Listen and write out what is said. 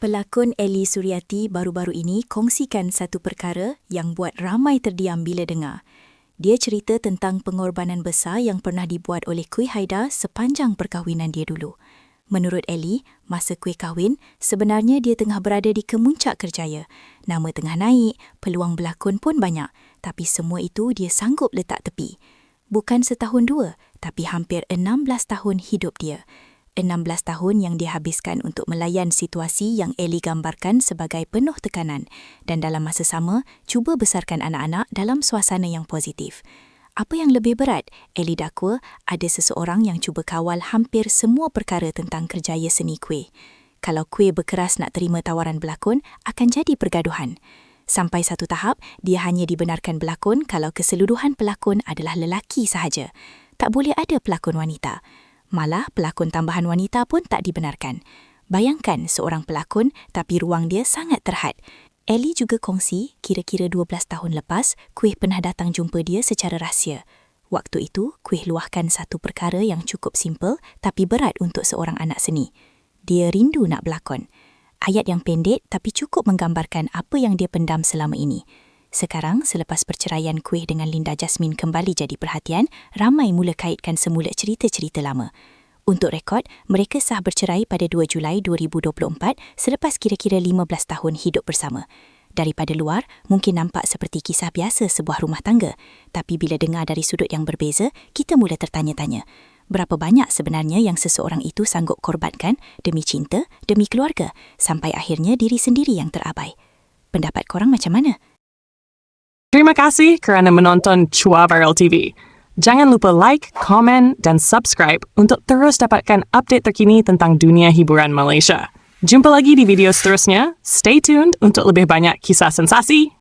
Pelakon Elly Suryati baru-baru ini kongsikan satu perkara yang buat ramai terdiam bila dengar. Dia cerita tentang pengorbanan besar yang pernah dibuat oleh Kuih Haidar sepanjang perkahwinan dia dulu. Menurut Elly, masa kuih kahwin, sebenarnya dia tengah berada di kemuncak kerjaya. Nama tengah naik, peluang berlakon pun banyak. Tapi semua itu dia sanggup letak tepi. Bukan setahun dua, tapi hampir 16 tahun hidup dia. 16 tahun yang dihabiskan untuk melayan situasi yang Elly gambarkan sebagai penuh tekanan dan dalam masa sama cuba besarkan anak-anak dalam suasana yang positif. Apa yang lebih berat, Elly dakwa ada seseorang yang cuba kawal hampir semua perkara tentang kerjaya seni kuih. Kalau kuih berkeras nak terima tawaran berlakon, akan jadi pergaduhan. Sampai satu tahap, dia hanya dibenarkan berlakon kalau keseluruhan pelakon adalah lelaki sahaja. Tak boleh ada pelakon wanita. Malah pelakon tambahan wanita pun tak dibenarkan. Bayangkan seorang pelakon tapi ruang dia sangat terhad. Elly juga kongsi kira-kira 12 tahun lepas, Kuih pernah datang jumpa dia secara rahsia. Waktu itu, Kuih luahkan satu perkara yang cukup simple tapi berat untuk seorang anak seni. Dia rindu nak berlakon. Ayat yang pendek tapi cukup menggambarkan apa yang dia pendam selama ini. Sekarang, selepas perceraian Kuih dengan Linda Jasmine kembali jadi perhatian, ramai mula kaitkan semula cerita-cerita lama. Untuk rekod, mereka sah bercerai pada 2 Julai 2024 selepas kira-kira 15 tahun hidup bersama. Daripada luar, mungkin nampak seperti kisah biasa sebuah rumah tangga. Tapi bila dengar dari sudut yang berbeza, kita mula tertanya-tanya. Berapa banyak sebenarnya yang seseorang itu sanggup korbankan demi cinta, demi keluarga, sampai akhirnya diri sendiri yang terabai. Pendapat korang macam mana? Terima kasih kerana menonton Chua Viral TV. Jangan lupa like, komen dan subscribe untuk terus dapatkan update terkini tentang dunia hiburan Malaysia. Jumpa lagi di video seterusnya. Stay tuned untuk lebih banyak kisah sensasi.